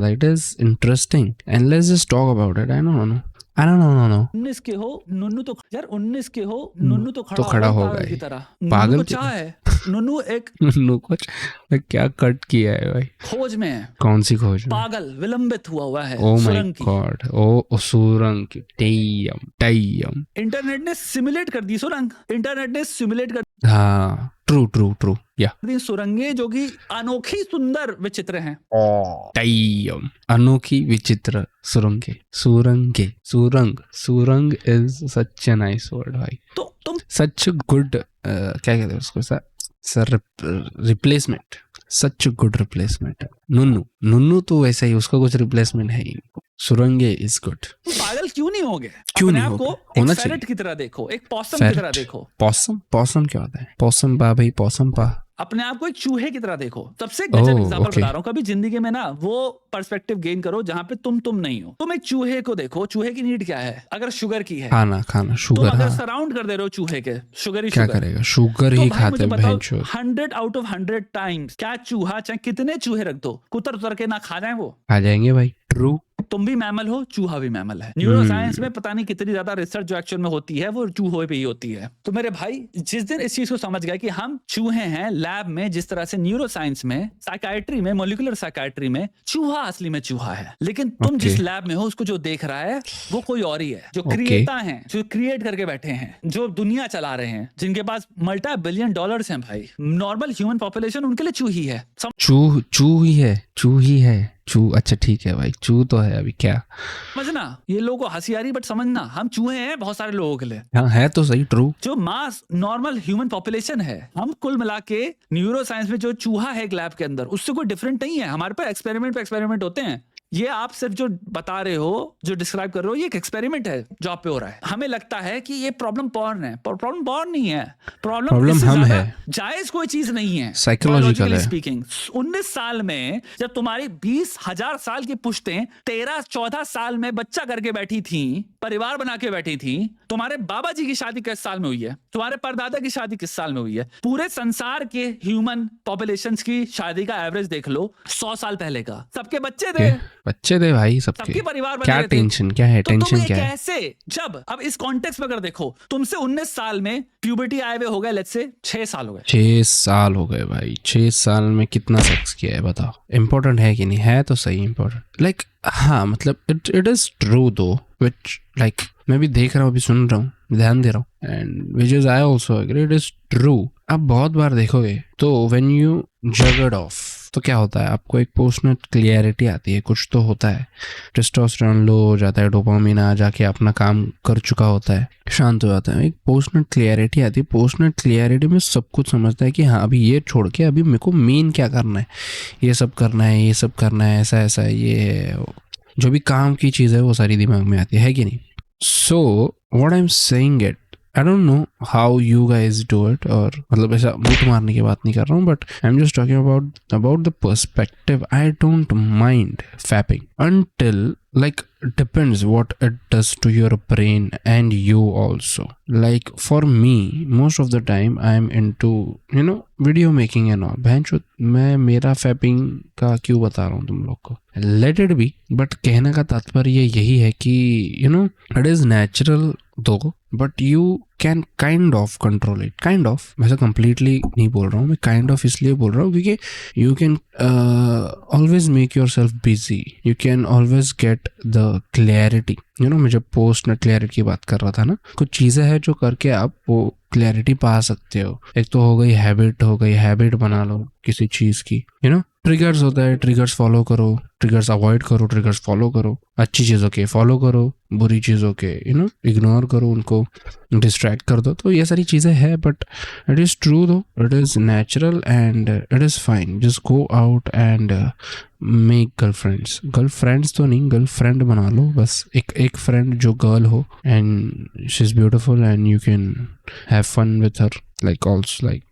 That is interesting and let's just talk about it. I don't know. 19 के हो नुन्नू तो यार 19 के हो नुन्नू तो तो खड़ा होगा होगा पागल ही। की तरह। पागल नुन्नू को की चाह है, नुन्नू एक नुन्नू कुछ क्या कट किया है भाई? खोज में है, कौन सी खोज में? पागल विलंबित हुआ है ओ माय सुरंग की। गॉड, ओ सुरंग की। टैयम। इंटरनेट ने सिमुलेट कर दी सुरंग, इंटरनेट ने सिमुलेट कर हाँ, ट्रू या दी सुरंगें जो कि अनोखी सुंदर विचित्र हैं। टैयम, अनोखी विचित्र सुरंगे। सुरंग is such a nice word भाई। तो तुम सच गुड, क्या कहते हैं उसको sir, replacement, such good replacement. नुन्नू तो वैसा ही, उसका कुछ रिप्लेसमेंट है ही। सुरंगे इज गुड। पागल क्यों नहीं होगे? क्यों अपने नहीं आप को होगे? होना एक फेरट चाहिए। की तरह देखो, एक पॉसम की तरह देखो। पॉसम क्या होता है? पॉसम पा भाई, पॉसम पा। अपने आप को एक चूहे की तरह देखो। सबसे गजब एग्जांपल ओके। बता रहा हूँ, कभी जिंदगी में ना वो पर्सपेक्टिव गेन करो जहां पे तुम नहीं हो। तुम एक चूहे को देखो, चूहे की नीड क्या है? अगर शुगर की है, खाना तुम शुगर। अगर हाँ, सराउंड कर दे रहे हो चूहे के, शुगर ही क्या शुगर, करेगा? शुगर तो ही भाई खाते मुझे हैं बताओ भैंचोद। 100 आउट ऑफ 100 टाइम्स क्या चूहा, चाहे कितने चूहे रख दो, कुतर उतर के ना खा जाए वो? आ जाएंगे भाई। ट्रू। तुम भी मैमल हो, चूहा भी मैमल है। न्यूरो साइंस में पता नहीं कितनी ज्यादा रिसर्च जो एक्चुअल में होती है वो चूहों पे ही होती है। तो मेरे भाई जिस दिन इस चीज को समझ गए कि हम चूहे हैं, लैब में जिस तरह से न्यूरो साइंस में, साइकाइट्री में, मोलिकुलर साइकाइट्री में चूहा असली में चूहा है, लेकिन तुम जिस लैब में हो उसको जो देख रहा है वो कोई और ही है। जो क्रिएटा है, जो क्रिएट करके बैठे हैं, जो दुनिया चला रहे हैं, जिनके पास मल्टी बिलियन डॉलर्स हैं भाई, नॉर्मल ह्यूमन पॉपुलेशन उनके लिए चूही है। चू ही है। अच्छा ठीक है भाई, चू तो है अभी क्या। समझना, ये लोगों को हंसी आ रही, बट समझना हम चूहे हैं बहुत सारे लोगों के लिए। हाँ है तो सही। ट्रू। जो मास नॉर्मल ह्यूमन पॉपुलेशन है, हम कुल मिला के न्यूरो साइंस में जो चूहा है एक लैब के अंदर, उससे कोई डिफरेंट नहीं है। हमारे पास एक्सपेरिमेंट पे एक्सपेरिमेंट होते हैं। ये आप सिर्फ जो बता रहे हो, जो डिस्क्राइब कर रहे हो, ये एक एक्सपेरिमेंट है जो आप पे हो रहा है। हमें लगता है कि ये प्रॉब्लम पॉर्न है, पर प्रॉब्लम पॉर्न नहीं है। प्रॉब्लम हम है। जायज कोई चीज नहीं है, साइकोलॉजिकल है। स्पीकिंग। 19 साल में जब तुम्हारी 20,000 साल की पुश्तें 13-14 साल में बच्चा करके बैठी थी, परिवार बना के बैठी थी, तुम्हारे बाबा जी की शादी किस साल में हुई है? तुम्हारे परदादा की शादी किस साल में हुई है? पूरे संसार के ह्यूमन पॉपुलेशन की शादी का एवरेज देख लो, 100 साल पहले का। सबके बच्चे थे, बच्चे थे भाई सबके। सबके परिवार बने क्या रहे थे। टेंशन क्या है? तो टेंशन तुम क्या है? कैसे, जब अब इस कॉन्टेक्स्ट में अगर देखो, तुमसे 19 साल में प्यूबर्टी आए हुए हो गए, लेट्स से 6 साल हो गए। 6 साल हो गए भाई। 6 साल में कितना सेक्स किया है बताओ? इम्पोर्टेंट है कि नहीं? है तो सही इम्पोर्टेंट। लाइक हाँ, मतलब इट इज ट्रू दो, विच लाइक मैं भी देख रहा हूँ, अभी सुन रहा हूँ, ध्यान दे रहा हूँ, and which is I also agree, it is true. आप बहुत बार देखोगे तो व्हेन यू जगड ऑफ, तो क्या होता है? आपको एक पर्सनल क्लियरिटी आती है, कुछ तो होता है। टेस्टोस्टेरोन लो हो जाता है, डोपामिन आ जाके अपना काम कर चुका होता है, शांत हो जाता है, एक पर्सनल क्लियरिटी आती है। पर्सनल क्लियरिटी में सब कुछ समझता है कि हाँ अभी ये छोड़ के अभी मेरे को मेन क्या करना है, ये सब करना है, ये सब करना है, ऐसा ऐसा, ये जो भी काम की चीज़ है वो सारी दिमाग में आती है कि नहीं? So what I am saying it, I don't know how you guys do it, और मतलब ऐसा बूट मारने की बात नहीं कर रहा हूँ, but I am just talking about the perspective. I don't mind fapping until like depends what it does to your brain and you also. Like for me, most of the time I am into video making and all. भैंचोद मैं मेरा fapping का क्यों बता रहा हूँ तुम लोग को, let it be, but कहने का तात्पर्य यही है कि it is natural दो, but you can kind of control it. Kind of, वैसे कंप्लीटली नहीं बोल रहा हूँ मैं, काइंड ऑफ इसलिए बोल रहा हूँ क्योंकि you can always make your self busy, you can always get the clarity. मैं जब पोस्ट में क्लैरिटी की बात कर रहा था ना, कुछ चीज़ें हैं जो करके आप वो क्लैरिटी पा सकते हो। एक तो हो गई हैबिट बना लो किसी चीज़ की। ट्रिगर्स होता है, ट्रिगर्स फॉलो करो, ट्रिगर्स अवॉइड करो, ट्रिगर्स फॉलो करो। अच्छी चीज़ों के फॉलो करो, बुरी चीज़ों के इग्नोर करो, उनको डिस्ट्रैक्ट कर दो। तो ये सारी चीज़ें हैं, बट इट इज़ ट्रू दो, it is natural and it is fine. Just go out and make girlfriends तो नहीं, गर्लफ्रेंड बना लो बस। एक फ्रेंड जो गर्ल हो and she is beautiful and you can have fun with her, like also like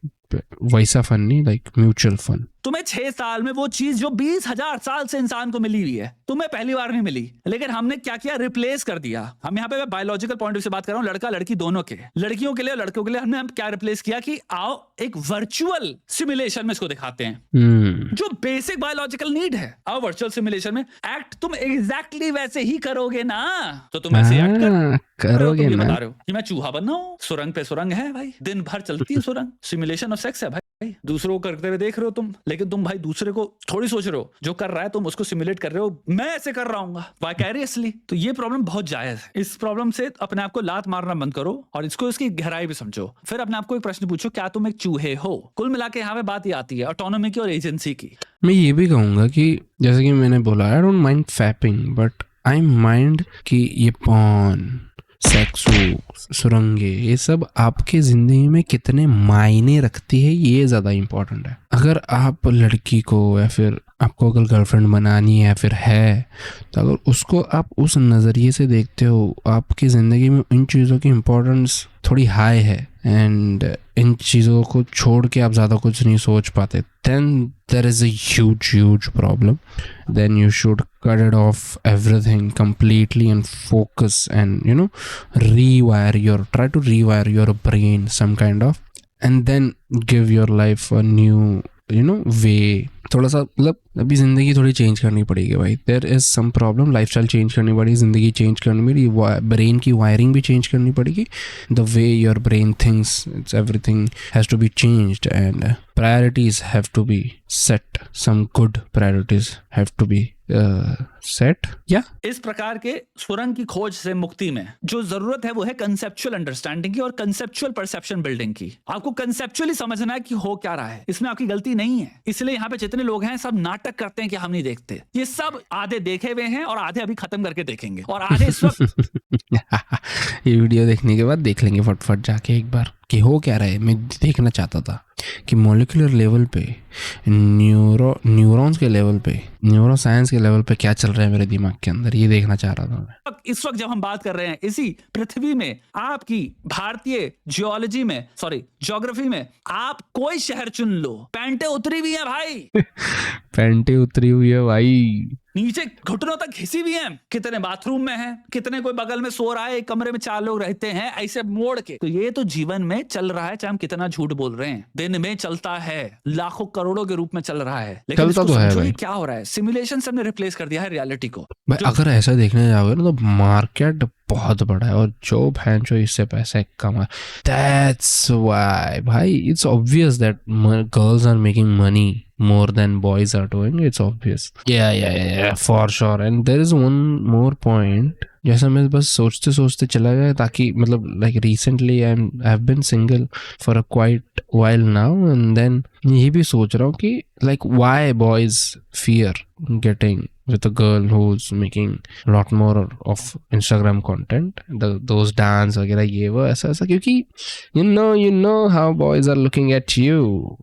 वैसा fun नहीं, like mutual fun. तुम्हें 6 साल में वो चीज जो 20,000 साल से इंसान को मिली हुई है तुम्हें पहली बार नहीं मिली, लेकिन हमने क्या किया, रिप्लेस कर दिया। हम यहाँ पे बायोलॉजिकल पॉइंट ऑफ व्यू से बात कर रहा हूँ, लड़का लड़की दोनों के, लड़कियों के लिए और लड़कों के लिए हमने क्या रिप्लेस किया कि आओ एक वर्चुअल सिमुलेशन में इसको दिखाते हैं जो बेसिक बायोलॉजिकल नीड है। आओ वर्चुअल सिमुलेशन में एक्ट तुम एग्जैक्टली वैसे ही करोगे ना, तो तुम ऐसे एक्ट करोगे ना। बता रहे हो कि मैं चूहा बन रहा हूँ, सुरंग पे सुरंग है भाई, दिन भर चलती है सुरंग, सिमुलेशन ऑफ सेक्स है भाई। दूसरों को करते हुए देख रहे हो तुम, लेकिन तुम भाई दूसरे को थोड़ी सोच रहे हो, जो कर रहा है तुम उसको सिमुलेट कर रहे हो, मैं ऐसे कर रहा हूँ वाइकैरियसली। तो ये प्रॉब्लम बहुत जायज है। इस प्रॉब्लम से अपने आप को लात मारना बंद करो और इसको इसकी गहराई भी समझो। फिर अपने आप को एक प्रश्न पूछो, क्या तुम एक चूहे हो? कुल मिला के यहाँ पे बात ये आती है ऑटोनॉमी की और एजेंसी की। मैं ये भी कहूंगा कि जैसे कि मैंने बोला, I don't mind fapping, but I mind कि ये पॉन, सेक्स, सुरंगे, ये सब आपके जिंदगी में कितने मायने रखती है, ये ज्यादा इंपॉर्टेंट है। अगर आप लड़की को या फिर आपको अगर गर्लफ्रेंड बनानी है या फिर है, तो अगर उसको आप उस नज़रिए से देखते हो, आपकी ज़िंदगी में इन चीज़ों की इम्पोर्टेंस थोड़ी हाई है एंड इन चीज़ों को छोड़ के आप ज़्यादा कुछ नहीं सोच पाते, then there is a huge problem. Then you should cut it off everything completely and focus and try to rewire your brain some kind of, and then give your life a new way. थोड़ा सा मतलब अभी ज़िंदगी थोड़ी change करनी पड़ेगी भाई, there is some problem, lifestyle change करनी पड़ेगी, ज़िंदगी चेंज करनी पड़ेगी, ब्रेन की वायरिंग भी चेंज करनी पड़ेगी, the way your brain thinks, it's everything has to be changed and priorities have to be set, some good priorities have to be set. या इस प्रकार के सुरंग की खोज से मुक्ति में जो जरूरत है वो है कंसेप्चुअल अंडरस्टैंडिंग की और कंसेप्चुअल परसेप्शन बिल्डिंग की। आपको कंसेप्चुअली समझना है कि हो क्या रहा है, इसमें आपकी गलती नहीं है। इसलिए यहाँ पे जितने लोग हैं सब नाटक करते हैं कि हम नहीं देखते, ये सब आधे देखे हुए हैं और आधे अभी खत्म करके देखेंगे और आधे इस वक्त ये वीडियो देखने के बाद देख लेंगे फटफट जाके एक बार कि हो क्या रहा है। मैं देखना चाहता था कि मॉलिक्यूलर लेवल पे, न्यूरॉन्स के लेवल पे, न्यूरो साइंस के लेवल पे क्या चल रहा है मेरे दिमाग के अंदर, ये देखना चाह रहा था मैं। इस वक्त जब हम बात कर रहे हैं इसी पृथ्वी में, आपकी भारतीय जियोलॉजी में, सॉरी ज्योग्राफी में, आप कोई शहर चुन लो, पैंटे उतरी हुई है भाई पैंटे उतरी हुई है भाई, नीचे घुटनों तक घिसी हुई हैं, कितने बाथरूम में हैं, कितने कोई बगल में सो रहा है, एक कमरे में 4 लोग रहते हैं ऐसे मोड़ के। तो ये तो जीवन में चल रहा है, चाहे हम कितना झूठ बोल रहे हैं, दिन में चलता है, लाखों करोड़ों के रूप में चल रहा है, लेकिन इसको समझो ये क्या हो रहा है, सिमुलेशन से हमने रिप्लेस कर दिया है रियलिटी को। अगर ऐसा देखने जाओगे ना तो मार्केट बहुत बड़ा है और जो भैन जो इससे पैसा कमा, दैट्स व्हाई भाई it's obvious that girls are making money more than boys are doing, it's obvious. Yeah, for sure. And there is one more point, जैसा मैं बस सोचते सोचते चला गया, ताकि मतलब like recently I've been single for a quite while now, and then ये भी सोच रहा हूँ कि like why boys fear getting with a girl who's making a lot more of Instagram content, those dance वगैरह ये वो ऐसा ऐसा, क्योंकि you know how boys are looking at you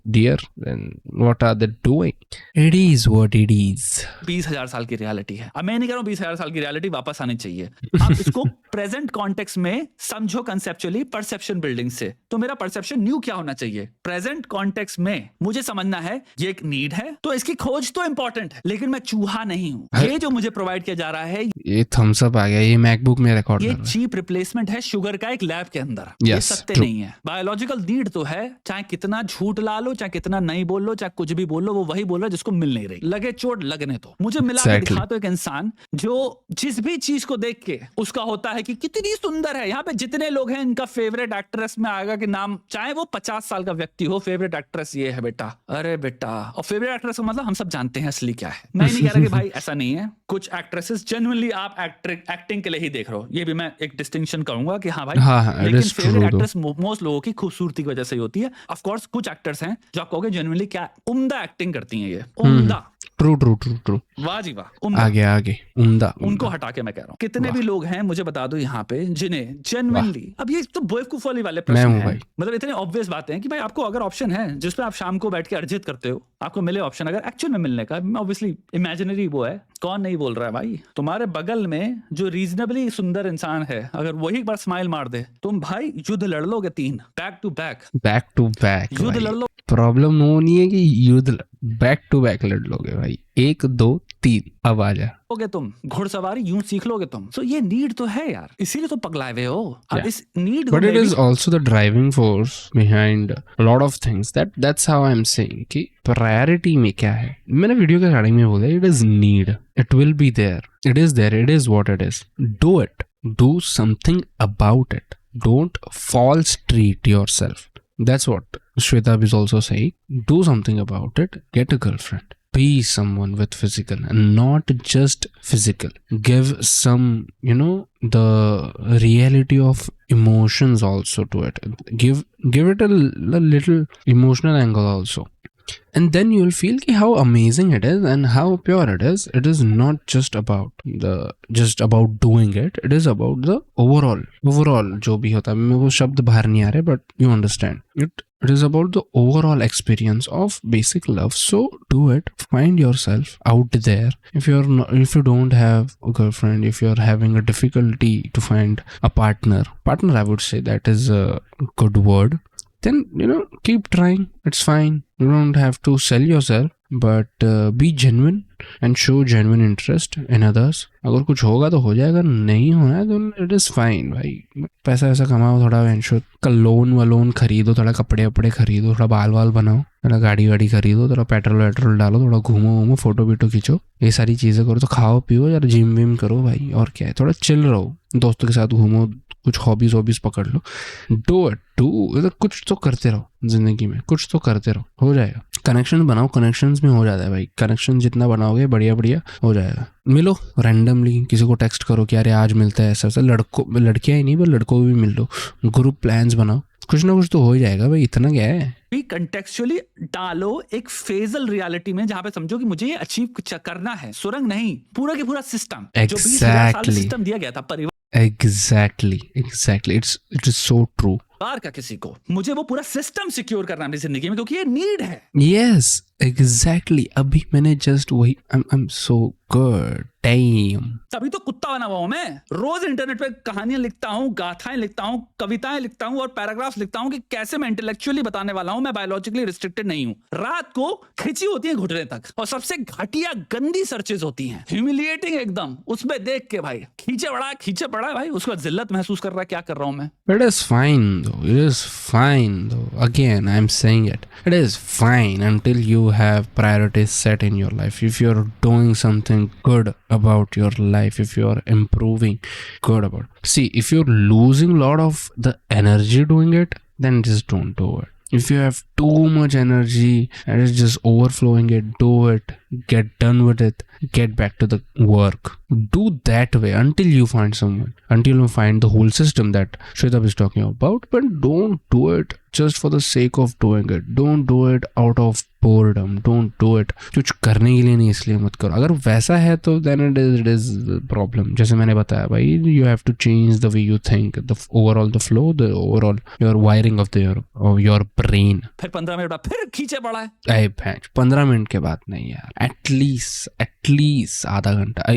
dear, and what are they doing, it is what it is. 20,000 साल की reality है। अब मैं नहीं कह रहा हूँ 20,000 साल की रियलिटी वापस आनी चाहिए, आप इसको प्रेजेंट कॉन्टेक्स्ट में समझो, कंसेप्चुअली परसेप्शन बिल्डिंग से। तो मेरा परसेप्शन न्यू क्या होना चाहिए, प्रेजेंट कॉन्टेक्स्ट में मुझे समझना है ये एक नीड है, तो इसकी खोज तो इंपॉर्टेंट है, लेकिन मैं चूहा नहीं हूँ। ये जो मुझे प्रोवाइड किया जा रहा है, ये थम्स अप आ गया, ये मैकबुक में रिकॉर्ड ये चीप रिप्लेसमेंट है शुगर का एक लैब के अंदर। yes, ये सत्य नहीं है। बायोलॉजिकल नीड तो है, चाहे कितना झूठ ला लो, चाहे कितना नहीं बोल लो, चाहे कुछ भी बोल लो, वो वही बोल रहा है जिसको मिल नहीं रही। लगे चोट लगने तो मुझे मिला के दिखा तो एक इंसान जो जिस भी चीज को देख के उसका होता है कि कितनी सुंदर है। यहाँ पे जितने लोग हैं इनका फेवरेट एक्ट्रेस में आएगा कि नाम, चाहे वो 50 साल का व्यक्ति हो, फेवरेट एक्ट्रेस ये है बेटा, अरे बेटा। और फेवरेट एक्ट्रेस का मतलब हम सब जानते हैं असली क्या है। मैं नहीं कह रहा कि भाई ऐसा नहीं है, कुछ एक्ट्रेसेस जेन्युइनली आप एक्टिंग के लिए ही देख रहे हो, ये भी मैं एक डिस्टिंक्शन करूंगा कि हाँ भाई, लेकिन फेवरेट एक्ट्रेस मोस्ट लोगों की खूबसूरती की वजह से ही होती है। ऑफ कोर्स कुछ एक्टर्स हैं जो आप कहोगे जेन्युइनली क्या उम्दा एक्टिंग करती हैं, ये उम्दा, ट्रू, वाह जी वाह, आगे उम्दा, उनको हटा के मैं कह रहा हूँ कितने भी लोग हैं मुझे बता दो यहाँ पे जिन्हें जेन्युइनली, अब ये तो बेवकूफ वाली वाले प्रश्न हैं, मतलब इतने ऑब्वियस बातें हैं कि भाई आपको अगर ऑप्शन है जिसपे आप शाम को बैठ के अर्जित करते हो, आपको मिले ऑप्शन अगर एक्चुअल में मिलने का, ऑब्वियसली इमेजिनरी वो है है, कौन नहीं बोल रहा है भाई? तुम्हारे बगल में जो रीजनेबली सुंदर इंसान है, अगर वही एक बार स्माइल मार दे, तुम भाई युद्ध लड़ लोगे 3 बैक टू बैक युद्ध लड़ लो। प्रॉब्लम वो नहीं है कि युद्ध बैक टू बैक लड़ लोगे भाई, 1 2 3 अब आ जा लोगे तुम, घुड़सवारी यूं सीख लोगे तुम। सो ये नीड तो है यार, इसीलिए तो पगलाए हुए हो। अब इस need but it is also the driving force behind a lot of things. That's how I'm saying कि priority में क्या है। मैंने वीडियो के स्टार्टिंग में बोला it is need, it will be there, it is what it is. Do it, do something about it, don't false treat yourself. That's what Shweta is also saying. Do something about it, get a girlfriend, be someone with physical and not just physical. Give some, the reality of emotions also to it. Give it a little emotional angle also. And then you'll feel how amazing it is and how pure it is. It is not just about doing it. It is about the overall जो भी होता है, मेरे को शब्द बाहर नहीं आ रहे, but you understand. It is about the overall experience of basic love. So do it. Find yourself out there. If you don't have a girlfriend, if you're having a difficulty to find a partner, I would say that is a good word. Then keep trying. It's fine. You don't have to sell yourself, but be genuine and show genuine interest in others. अगर कुछ होगा तो हो जाएगा, नहीं होना है तो it is fine भाई। पैसा कमाओ, थोड़ा वेंचर का लोन खरीदो, थोड़ा कपड़े खरीदो, थोड़ा बाल बनाओ, थोड़ा गाड़ी खरीदो, थोड़ा पेट्रोल डालो, थोड़ा घूमो, फोटो खींचो, ये सारी चीजें करो। तो खाओ पियो यार, जिम विम करो भाई, और क्या है, थोड़ा चिल रहो, दोस्तों के साथ घूमो, कुछ हॉबीज पकड़ लो। डू इट, कुछ तो करते रहो जिंदगी में, कुछ तो करते रहो, हो जाएगा। कनेक्शन बनाओ, कनेक्शंस में हो जाता है भाई। कनेक्शन जितना बनाओगे बढ़िया हो जाएगा। मिलो रैंडमली, किसी को टेक्स्ट करो कि अरे आज मिलता है, ऐसा लड़कियां ही नहीं पर लड़कों को भी मिल लो, ग्रुप प्लान्स बनाओ, कुछ ना कुछ तो हो ही जाएगा भाई, इतना क्या है। कंटेक्चुअली डालो एक फेजल रियलिटी में, जहां पे समझो कि मुझे ये अचीव करना है, सुरंग नहीं, पूरा की पूरा सिस्टम जो 20,000 साल सिस्टम दिया गया था परिवार। Exactly. It is so true. का किसी को मुझे वो पूरा सिस्टम सिक्योर करना है अपनी जिंदगी में, क्योंकि ये नीड है। Yes, exactly. अभी मैंने जस्ट वही I'm so good. Damn. तभी तो कुत्ता बना हुआ हूं मैं। रोज इंटरनेट पे कहानियां लिखता हूँ, गाथाएं लिखता हूँ, कविताएं लिखता हूँ और पैराग्राफ्स लिखता हूँ कि कैसे मैं इंटेलेक्चुअली बताने वाला हूँ, मैं बायोलॉजिकली रिस्ट्रिक्टेड नहीं हूँ। रात को खिंची होती है घुटने तक, और सबसे घटिया गंदी सर्चेज होती हैं, ह्यूमिलिएटिंग एकदम। उसमें देख के भाई खींचे पड़ा भाई, उसको जिल्लत महसूस कर रहा है, क्या कर रहा हूं मैं। It is fine though. Again, I'm saying it. It is fine until you have priorities set in your life. If you're doing something good about your life, if you're improving good about it. See, if you're losing a lot of the energy doing it, then just don't do it. If you have too much energy and it's just overflowing it, do it. Get done with it. Get back to the work. Do that way until you find someone. Until you find the whole system that Shweta is talking about. But don't do it just for the sake of doing it. Don't do it out of boredom. Don't do it कुछ करने के लिए नहीं, इसलिए मत करो। अगर वैसा है तो then it is problem. जैसे मैंने बताया भाई, you have to change the way you think, the flow, the overall your wiring of your brain. फिर 15 मिनट बाद फिर खींचे पड़ा है। अरे भैंस, 15 मिनट के बाद नहीं यार, एटलीस्ट आधा घंटा।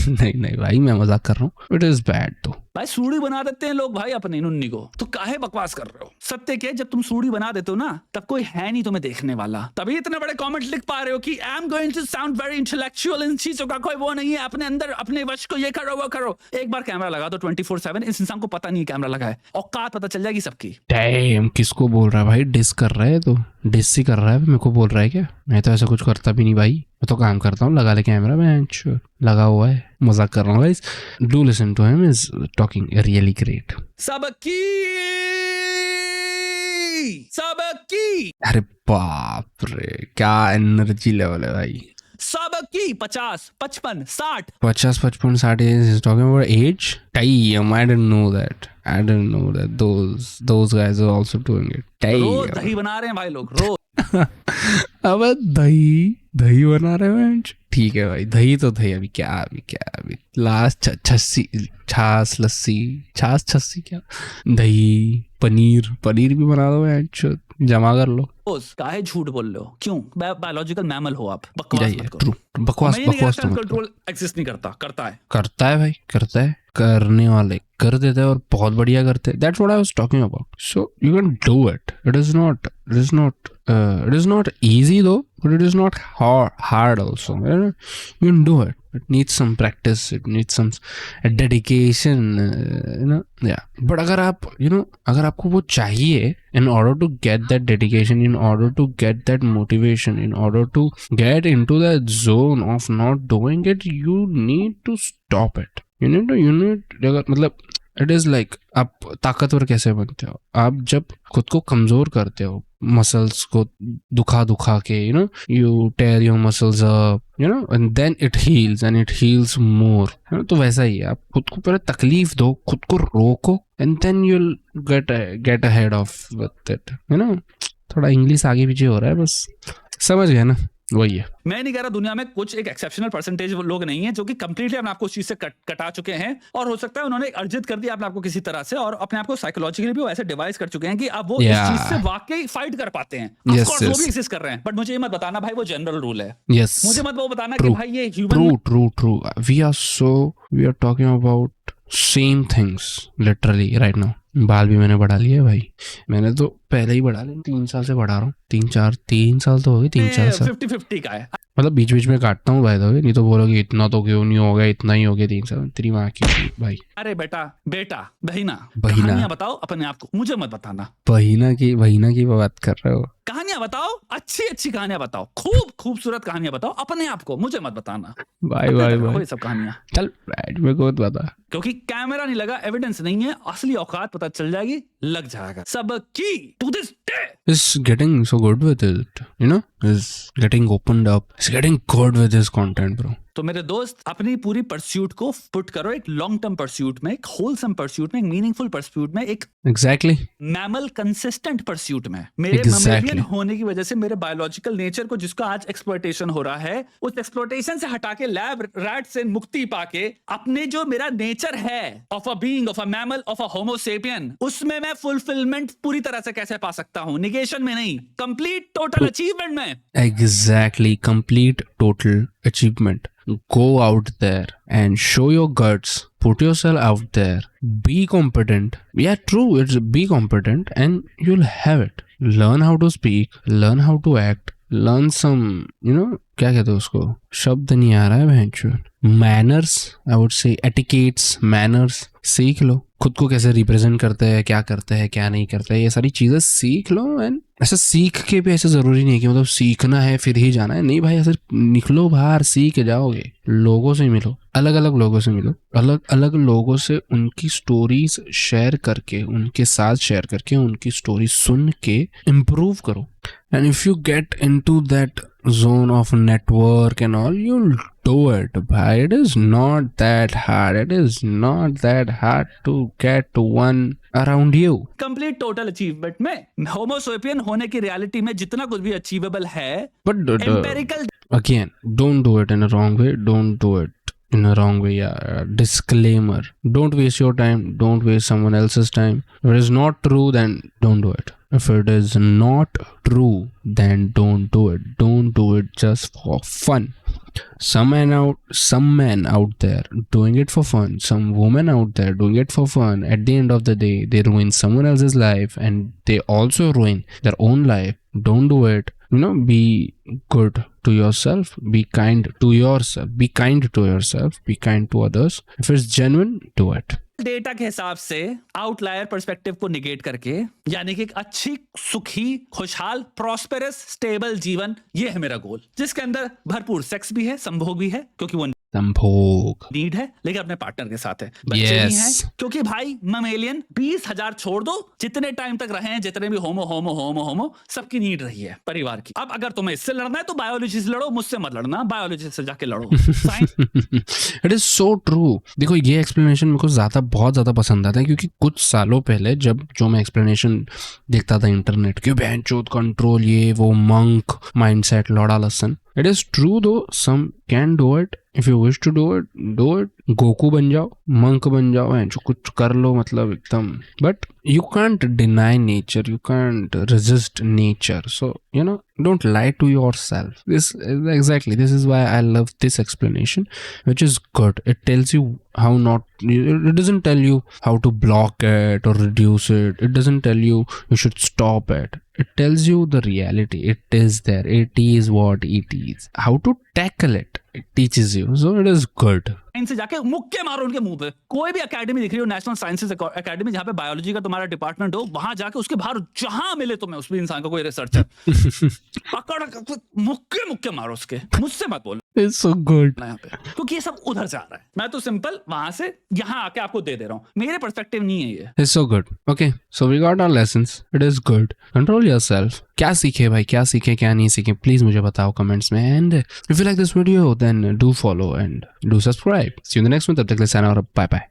नहीं भाई, मैं मजाक कर रहा हूँ। इट इज बैड तो भाई, सूढ़ी बना देते हैं लोग भाई अपनी नुन्नी को, तो काहे बकवास कर रहे हो। सत्य क्या है, जब तुम सूढ़ी बना देते हो ना, तब कोई है नहीं तुम्हें देखने वाला, तभी इतने बड़े कमेंट लिख पा रहे हो कि I am going to sound very intellectual. इन चीजों का कोई वो नहीं है, अपने अंदर अपने वश को ये करो वो करो। एक बार कैमरा लगा दो 24/7, इस इंसान को पता नहीं कैमरा लगा है, औकात पता चल जाएगी सबकी। डैम, किसको बोल रहा है भाई? डिस कर रहा है, तो डिस ही कर रहा है, मेरे को बोल रहा है क्या? मैं तो ऐसा कुछ करता भी नहीं भाई, मैं तो काम करता हूँ, लगा ले कैमरा, मैं लगा हुआ है, मजाक कर रहा हूँ guys. Do listen to him, is talking really great. सबकी अरे बाप रे, क्या एनर्जी लेवल है भाई। सबकी 50, 55, 60 50, 55, 60 is talking about age. Damn, I didn't know that those guys are also doing it. रोज दही बना रहे हैं भाई लोग, रोज। अब दही बना रहे हैं। ठीक है भाई, दही तो दही, अभी क्या लास्ट छाछ लस्सी क्या, दही पनीर भी बना दो। जमा कर लो। काहे झूठ बोल रहे हो? क्यों? बायोलॉजिकल मैमल हो आप, बकवास मत करो। ट्रू, बकवास मैं नहीं कह बकवास रहा तो मत कंट्रोल एग्जिस्ट नहीं करता, करता है। करता है भाई, करता है, करने वाले कर देते हैं और बहुत बढ़िया करते हैं। That's what I was talking about. So you can do it. It is not easy though, but it is not hard also. You can do it. It needs some practice. It needs some dedication. Yeah. But अगर आप अगर आपको वो चाहिए, in order to get that dedication, in order to get that motivation, in order to get into that zone of not doing it, you need to stop it. मतलब it is like आप ताकतवर कैसे बनते हो? आप जब खुद को कमजोर करते हो, मसल्स को दुखा के, you tear your muscles up, and then it heals more, तो वैसा ही है। आप खुद को पहले तकलीफ दो, खुद को रोको, and then you'll get ahead of with it. थोड़ा इंग्लिश आगे पीछे हो रहा है, बस समझ गए ना? वही है। मैं नहीं कह रहा दुनिया में कुछ एक एक्सेप्शनल परसेंटेज लोग नहीं है जो कि कंप्लीटली अपने आपको उस चीज से कटा चुके हैं, और हो सकता है उन्होंने अर्जित कर दिया अपने आपको किसी तरह से, और अपने आपको साइकोलॉजिकली भी वैसे डिवाइस कर चुके हैं कि अब वो इस चीज से वाकई फाइट कर पाते हैं। ऑफ कोर्स वो भी एग्जिस्ट कर रहे हैं, बट मुझे ये मत बताना भाई वो जनरल रूल है। मुझे मत वो बताना कि भाई ये human. True we are talking about same things literally right now. बाल भी मैंने बढ़ा लिया भाई, मैंने तो पहले ही बढ़ा लिया, 3 साल से बढ़ा रहा हूँ। 3 साल तो हो गए, 3-4 साल। 50-50 का है, मतलब बीच बीच में काटता हूँ भाई, नहीं तो बोलोगे इतना तो क्यों नहीं हो गया, इतना ही हो गया 3 साल। तेरी माँ की भाई। अरे बेटा बहिना बताओ अपने आप को, मुझे मत बताना। बहिना की बात कर रहे हो? कहानियां बताओ, अच्छी कहानियां बताओ, खूबसूरत कहानियां बताओ अपने आप को, मुझे मत बताना। भाई सब कहानियां चल मेरे को बता, क्योंकि कैमरा नहीं लगा, एविडेंस नहीं है, असली औकात पता चल जाएगी, लग जाएगा सबकी। To this day is getting so good with it, is getting opened up, is getting good with his content, bro. तो मेरे दोस्त, अपनी पूरी परस्यूट को पुट करो एक लॉन्ग टर्म परस्यूट में, एक होलसम परस्यूट में, एक मीनिंगफुल परस्यूट में, एक एग्जैक्टली मैमल कंसिस्टेंट परस्यूट में। मेरे ममेलियन होने की वजह से मेरे बायोलॉजिकल नेचर को, जिसका आज एक्सप्लॉयटेशन हो रहा है, उस एक्सप्लॉयटेशन से हटा के लैब रैट से मुक्ति पाके अपने जो मेरा नेचर है of a being, of a mammal, of a homo sapien, उसमें मैं फुलफिलमेंट पूरी तरह से कैसे पा सकता हूं? निगेशन में नहीं, कंप्लीट टोटल अचीवमेंट में। Exactly, complete total achievement. Go out there and show your guts. Put yourself out there. Be competent. Yeah, true. It's be competent and you'll have it. Learn how to speak. Learn how to act. Learn some, क्या कहते हैं उसको? शब्द नहीं आ रहा है भैंचोद। Manners, I would say etiquettes, manners. सीख लो खुद को कैसे रिप्रेजेंट करते हैं, क्या करते हैं, क्या नहीं करते हैं, ये सारी चीजें सीख लो। एंड ऐसा सीख के भी ऐसा जरूरी नहीं है कि मतलब सीखना है फिर ही जाना है, नहीं भाई, ऐसे निकलो बाहर, सीख जाओगे, लोगों से मिलो, अलग अलग लोगों से मिलो, अलग अलग लोगों से उनकी स्टोरीज शेयर करके, उनके साथ शेयर करके, उनकी स्टोरी सुन के इम्प्रूव करो। And if you get into that zone of network and all, you'll do it, bhai. It is not that hard. It is not that hard to get one around you. Complete total achievement में होमो sapien होने की reality में जितना कुछ भी achievable है, but empirical again, don't do it in a wrong way. Don't do it in a wrong way. Yeah. Disclaimer: don't waste your time. Don't waste someone else's time. If it is not true, then don't do it. If it is not true, then don't do it. Don't do it just for fun. Some men out there doing it for fun. Some women out there doing it for fun. At the end of the day, they ruin someone else's life and they also ruin their own life. Don't do it. Be good to yourself. Be kind to yourself. Be kind to yourself. Be kind to others. If it's genuine, do it. Data के हिसाब से outlier perspective को negate करके, यानी कि एक अच्छी, सुखी, खुशहाल, प्रॉस्पेरस, स्टेबल जीवन, ये है मेरा गोल, जिसके अंदर भरपूर सेक्स भी है, संभोग भी है, क्योंकि वो संभोग नीड है, लेकिन अपने पार्टनर के साथ है, बच्चे नहीं है, क्योंकि भाई ममेलियन 20,000 छोड़ दो, जितने टाइम तक रहे हैं, जितने भी होमो सबकी नीड रही है परिवार की। अब अगर तुम्हें इससे लड़ना है तो बायोलॉजी से लड़ो, मुझसे मत लड़ना, बायोलॉजी से जाके लड़ो। It is so true. देखो ये एक्सप्लेनेशन मेरे को बहुत ज्यादा पसंद आता है, क्योंकि कुछ सालों पहले जब जो मैं एक्सप्लेनेशन देखता था इंटरनेट के, बहनचोद कंट्रोल, ये वो मंक माइंडसेट, लौड़ा लसन, it is true though, some can do it. If you wish to do it, Goku बन जाओ, मंक बन जाओ, जो कुछ कर लो, मतलब एकदम, but you can't deny nature, you can't resist nature, so don't lie to yourself. This is why I love this explanation, which is good. It tells you how not, it doesn't tell you how to block it or reduce it. It doesn't tell you should stop it. It tells you the reality. It is there, it is what it is. How to tackle it, it teaches you, so it is good. Science से जाके मुक्के मारो उनके मुंह पे। कोई भी academy दिख रही हो, नेशनल साइंसेज एकेडमी, जहां पे बायोलॉजी का तुम्हारा डिपार्टमेंट हो, वहां जाके उसके बाहर जहां मिले तुम्हें उस इंसान का कोई रिसर्चर, पकड़ मुक्के मुक्के मारो उसके। मुझसे मत बोलो It's so good. यहाँ पे, क्योंकि ये सब उधर से आ रहा है। मैं तो सिंपल वहां से यहाँ आके आपको दे दे रहा हूँ, मेरे पर्सपेक्टिव नहीं है ये। It's so good. Okay, so we got our lessons. It is good. Control yourself. क्या सीखे भाई, क्या सीखे क्या नहीं सीखे, प्लीज मुझे बताओ कमेंट्स में। And if you like this video then do follow and do subscribe. See you in the next one. तब तक के लिए साइन आउट, बाय बाय।